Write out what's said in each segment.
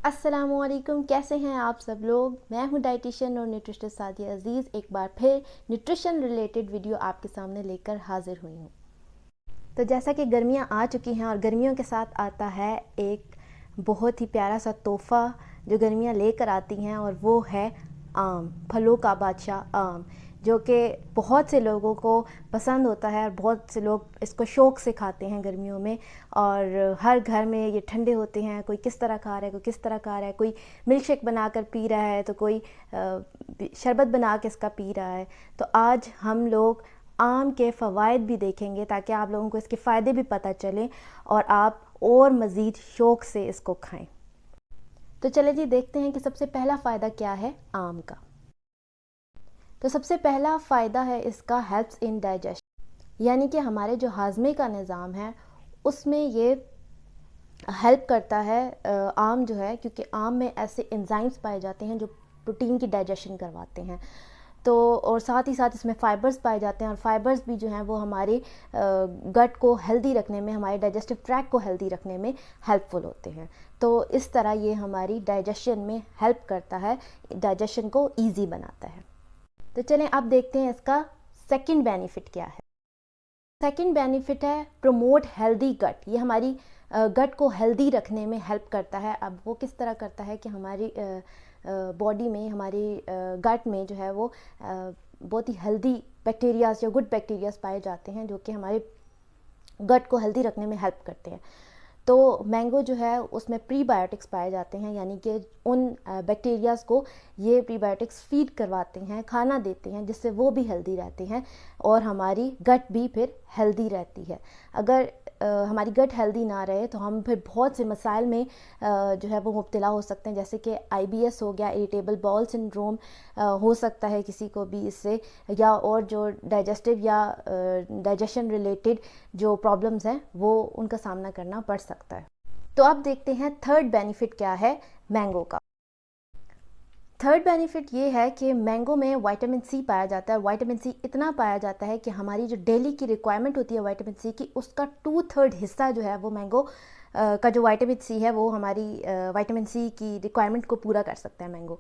अस्सलामुअलैकुम, कैसे हैं आप सब लोग। मैं हूं डाइटिशियन और न्यूट्रिशनिस्ट सादिया अज़ीज़। एक बार फिर न्यूट्रिशन रिलेटेड वीडियो आपके सामने लेकर हाजिर हुई हूं। तो जैसा कि गर्मियां आ चुकी हैं और गर्मियों के साथ आता है एक बहुत ही प्यारा सा तोहफ़ा जो गर्मियां लेकर आती हैं, और वो है आम, फलों का बादशाह आम, जो कि बहुत से लोगों को पसंद होता है और बहुत से लोग इसको शौक़ से खाते हैं गर्मियों में। और हर घर में ये ठंडे होते हैं, कोई किस तरह खा रहा है, कोई किस तरह खा रहा है, कोई मिल्क शेक बना कर पी रहा है, तो कोई शरबत बना के इसका पी रहा है। तो आज हम लोग आम के फ़वाइद भी देखेंगे ताकि आप लोगों को इसके फ़ायदे भी पता चलें और आप और मज़ीद शौक़ से इसको खाएं। तो चले जी देखते हैं कि सबसे पहला फ़ायदा क्या है आम का। तो सबसे पहला फ़ायदा है इसका हेल्प्स इन डाइजेशन, यानी कि हमारे जो हाजमे का निज़ाम है उसमें ये हेल्प करता है। आम जो है, क्योंकि आम में ऐसे एंजाइम्स पाए जाते हैं जो प्रोटीन की डाइजेशन करवाते हैं, तो और साथ ही साथ इसमें फ़ाइबर्स पाए जाते हैं, और फाइबर्स भी जो हैं वो हमारे गट को हेल्दी रखने में, हमारे डाइजेस्टिव ट्रैक को हेल्दी रखने में हेल्पफुल होते हैं। तो इस तरह ये हमारी डाइजेशन में हेल्प करता है, डाइजेशन को ईजी बनाता है। तो चलें अब देखते हैं इसका सेकंड बेनिफिट क्या है। सेकंड बेनिफिट है प्रमोट हेल्दी गट। ये हमारी गट को हेल्दी रखने में हेल्प करता है। अब वो किस तरह करता है कि हमारी बॉडी में, हमारी गट में जो है वो बहुत ही हेल्दी बैक्टीरियाज या गुड बैक्टीरियाज पाए जाते हैं जो कि हमारे गट को हेल्दी रखने में हेल्प करते हैं। तो मैंगो जो है उसमें प्रीबायोटिक्स पाए जाते हैं, यानी कि उन बैक्टीरियाज को ये प्रीबायोटिक्स फीड करवाते हैं, खाना देते हैं, जिससे वो भी हेल्दी रहते हैं और हमारी गट भी फिर हेल्दी रहती है। अगर हमारी गट हेल्दी ना रहे तो हम फिर बहुत से मसाइल में जो है वो मुब्तला हो सकते हैं, जैसे कि आईबीएस हो गया, इरिटेबल बाउल सिंड्रोम हो सकता है किसी को भी इससे, या और जो डाइजेस्टिव या डाइजेशन रिलेटेड जो प्रॉब्लम्स हैं वो उनका सामना करना पड़ सकता है। तो अब देखते हैं थर्ड बेनिफिट क्या है मैंगो का। थर्ड बेनिफिट ये है कि मैंगो में विटामिन सी पाया जाता है। विटामिन सी इतना पाया जाता है कि हमारी जो डेली की रिक्वायरमेंट होती है विटामिन सी की, उसका 2/3 हिस्सा जो है वो मैंगो का जो विटामिन सी है वो हमारी विटामिन सी की रिक्वायरमेंट को पूरा कर सकता है मैंगो।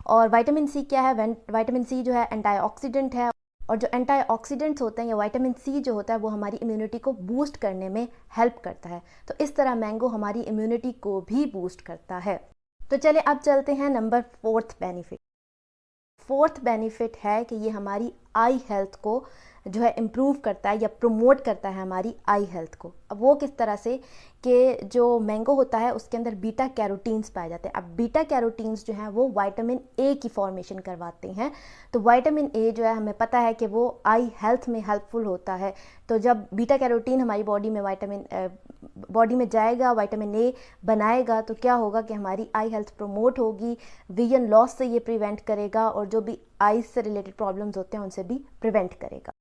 और विटामिन सी क्या है? विटामिन सी जो है एंटीऑक्सीडेंट है, और जो एंटीऑक्सीडेंट्स होते हैं या विटामिन सी जो होता है वो हमारी इम्यूनिटी को बूस्ट करने में हेल्प करता है। तो इस तरह मैंगो हमारी इम्यूनिटी को भी बूस्ट करता है। तो चलिए अब चलते हैं number fourth benefit. Fourth benefit है कि ये हमारी आई हेल्थ को जो है इम्प्रूव करता है या प्रमोट करता है हमारी आई हेल्थ को। अब वो किस तरह से कि जो मैंगो होता है उसके अंदर बीटा कैरोटीन्स पाए जाते हैं। अब बीटा कैरोटीन्स जो हैं वो विटामिन ए की फॉर्मेशन करवाते हैं। तो विटामिन ए जो है हमें पता है कि वो आई हेल्थ में हेल्पफुल होता है। तो जब बीटा कैरोटीन हमारी बॉडी में जाएगा, विटामिन ए बनाएगा, तो क्या होगा कि हमारी आई हेल्थ प्रमोट होगी, विजन लॉस से ये प्रिवेंट करेगा, और जो भी आईज से रिलेटेड प्रॉब्लम्स होते हैं उनसे भी प्रिवेंट करेगा।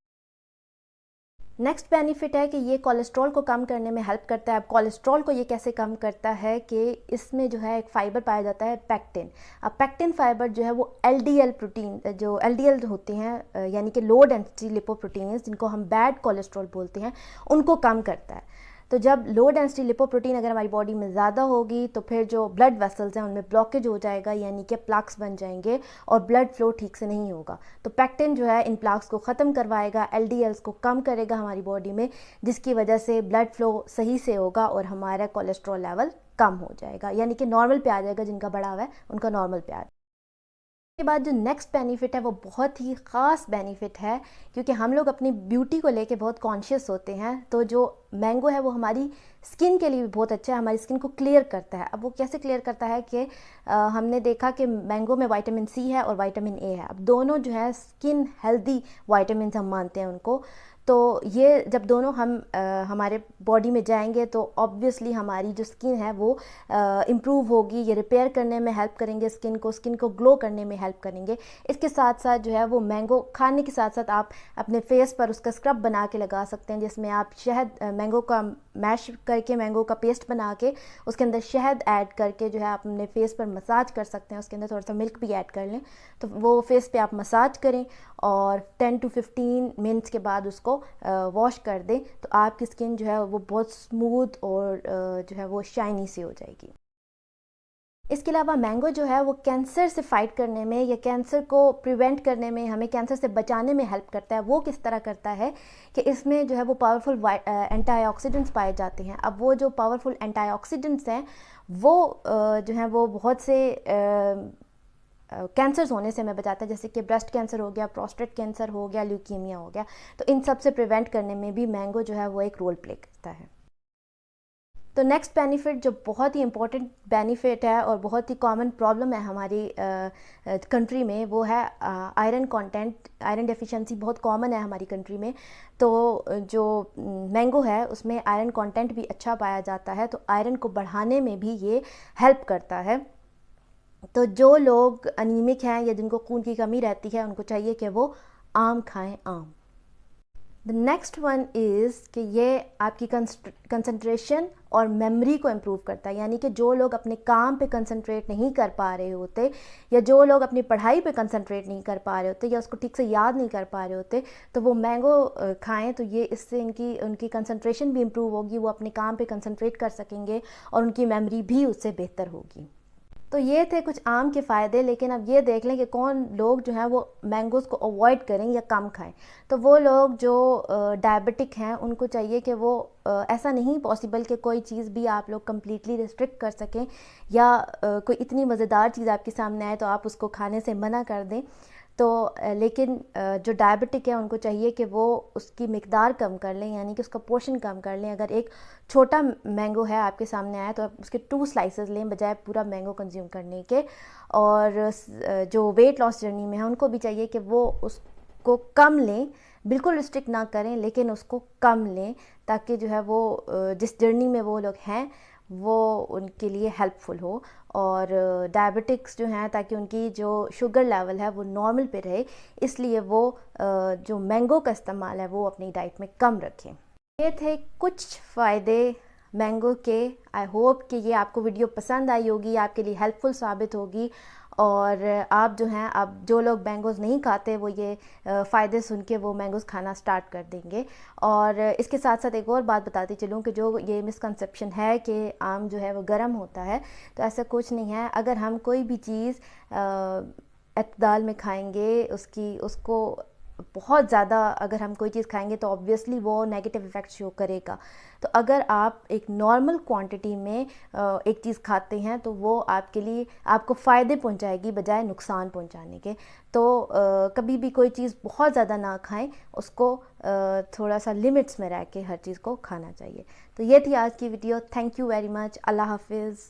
नेक्स्ट बेनिफिट है कि ये कोलेस्ट्रॉल को कम करने में हेल्प करता है। अब कोलेस्ट्रॉल को ये कैसे कम करता है कि इसमें जो है एक फ़ाइबर पाया जाता है पैक्टिन। अब पैक्टिन फाइबर जो है वो एलडीएल प्रोटीन, जो एलडीएल होते हैं यानी कि लो डेंसिटी लिपोप्रोटीन्स, जिनको हम बैड कोलेस्ट्रॉल बोलते हैं, उनको कम करता है। तो जब लो डेंसिटी लिपोप्रोटीन अगर हमारी बॉडी में ज़्यादा होगी तो फिर जो ब्लड वेसल्स हैं उनमें ब्लॉकेज हो जाएगा, यानी कि प्लाक्स बन जाएंगे और ब्लड फ्लो ठीक से नहीं होगा। तो पैक्टिन जो है इन प्लाक्स को ख़त्म करवाएगा, एलडीएल्स को कम करेगा हमारी बॉडी में, जिसकी वजह से ब्लड फ्लो सही से होगा और हमारा कोलेस्ट्रॉल लेवल कम हो जाएगा, यानी कि नॉर्मल पे आ जाएगा। जिनका बढ़ा हुआ है उनका नॉर्मल पे आ जाएगा। के बाद जो नेक्स्ट बेनिफिट है वो बहुत ही ख़ास बेनिफिट है, क्योंकि हम लोग अपनी ब्यूटी को लेके बहुत कॉन्शियस होते हैं। तो जो मैंगो है वो हमारी स्किन के लिए भी बहुत अच्छा है, हमारी स्किन को क्लियर करता है। अब वो कैसे क्लियर करता है कि हमने देखा कि मैंगो में विटामिन सी है और विटामिन ए है। अब दोनों जो है स्किन हेल्दी विटामिन हम मानते हैं उनको। तो ये जब दोनों हम हमारे बॉडी में जाएंगे तो ऑब्वियसली हमारी जो स्किन है वो इम्प्रूव होगी, ये रिपेयर करने में हेल्प करेंगे, स्किन को ग्लो करने में हेल्प करेंगे। इसके साथ साथ जो है वो मैंगो खाने के साथ साथ आप अपने फेस पर उसका स्क्रब बना के लगा सकते हैं, जिसमें आप शहद, मैंगो का मैश करके, मैंगो का पेस्ट बना के उसके अंदर शहद ऐड करके जो है आप अपने फेस पर मसाज कर सकते हैं। उसके अंदर थोड़ा सा मिल्क भी ऐड कर लें तो वो फेस पे आप मसाज करें और 10 to 15 मिनट्स के बाद उसको वॉश कर दें, तो आपकी स्किन जो है वो बहुत स्मूथ और जो है वो शाइनी सी हो जाएगी। इसके अलावा मैंगो जो है वो कैंसर से फाइट करने में या कैंसर को प्रिवेंट करने में, हमें कैंसर से बचाने में हेल्प करता है। वो किस तरह करता है कि इसमें जो है वो पावरफुल एंटीऑक्सीडेंट्स पाए जाते हैं। अब वो जो पावरफुल एंटीऑक्सीडेंट्स हैं वो जो है वो बहुत से कैंसर्स होने से हमें बचाता है, जैसे कि ब्रेस्ट कैंसर हो गया, प्रोस्टेट कैंसर हो गया, ल्यूकीमिया हो गया। तो इन सब से प्रिवेंट करने में भी मैंगो जो है वो एक रोल प्ले करता है। तो नेक्स्ट बेनिफिट जो बहुत ही इम्पोर्टेंट बेनिफिट है और बहुत ही कॉमन प्रॉब्लम है हमारी कंट्री में, वो है आयरन कंटेंट। आयरन डेफिशिएंसी बहुत कॉमन है हमारी कंट्री में। तो जो मैंगो है उसमें आयरन कंटेंट भी अच्छा पाया जाता है, तो आयरन को बढ़ाने में भी ये हेल्प करता है। तो जो लोग अनीमिक हैं या जिनको खून की कमी रहती है, उनको चाहिए कि वो आम खाएं, आम। द नेक्स्ट वन इज़ कि ये आपकी कंसंट्रेशन और मेमोरी को इम्प्रूव करता है। यानी कि जो लोग अपने काम पे कंसंट्रेट नहीं कर पा रहे होते, या जो लोग अपनी पढ़ाई पे कंसंट्रेट नहीं कर पा रहे होते, या उसको ठीक से याद नहीं कर पा रहे होते, तो वो मैंगो खाएं तो ये इससे उनकी कंसंट्रेशन भी इम्प्रूव होगी, वो अपने काम पे कंसंट्रेट कर सकेंगे और उनकी मेमोरी भी उससे बेहतर होगी। तो ये थे कुछ आम के फ़ायदे। लेकिन अब ये देख लें कि कौन लोग जो हैं वो मैंगोज़ को अवॉइड करें या कम खाएं। तो वो लोग जो डायबिटिक हैं, उनको चाहिए कि वो ऐसा नहीं पॉसिबल कि कोई चीज़ भी आप लोग कम्प्लीटली रिस्ट्रिक्ट कर सकें, या कोई इतनी मज़ेदार चीज़ आपके सामने आए तो आप उसको खाने से मना कर दें। तो लेकिन जो डायबिटिक है उनको चाहिए कि वो उसकी मिकदार कम कर लें, यानी कि उसका पोर्शन कम कर लें। अगर एक छोटा मैंगो है आपके सामने आया तो आप उसके 2 स्लाइसेस लें बजाय पूरा मैंगो कंज्यूम करने के। और जो वेट लॉस जर्नी में है उनको भी चाहिए कि वो उसको कम लें, बिल्कुल रिस्ट्रिक्ट ना करें लेकिन उसको कम लें, ताकि जो है वो जिस जर्नी में वो लोग हैं वो उनके लिए हेल्पफुल हो। और डायबिटिक्स जो हैं, ताकि उनकी जो शुगर लेवल है वो नॉर्मल पे रहे, इसलिए वो जो मैंगो का इस्तेमाल है वो अपनी डाइट में कम रखें। ये थे कुछ फ़ायदे मैंगो के। आई होप कि ये आपको वीडियो पसंद आई होगी, आपके लिए हेल्पफुल साबित होगी, और आप जो हैं, अब जो लोग मैंगोज़ नहीं खाते वो ये फ़ायदे सुन के वो मैंगोज़ खाना स्टार्ट कर देंगे। और इसके साथ साथ एक और बात बताती चलूँ कि जो ये मिसकंसेप्शन है कि आम जो है वो गर्म होता है, तो ऐसा कुछ नहीं है। अगर हम कोई भी चीज़ एतदाल में खाएंगे, उसको बहुत ज़्यादा अगर हम कोई चीज़ खाएंगे तो ऑब्वियसली वो नेगेटिव इफ़ेक्ट शो करेगा। तो अगर आप एक नॉर्मल क्वांटिटी में एक चीज़ खाते हैं तो वो आपके लिए आपको फ़ायदे पहुंचाएगी बजाय नुकसान पहुंचाने के। तो कभी भी कोई चीज़ बहुत ज़्यादा ना खाएं, उसको थोड़ा सा लिमिट्स में रह के हर चीज़ को खाना चाहिए। तो ये थी आज की video. Thank you very much. Allah हाफिज़।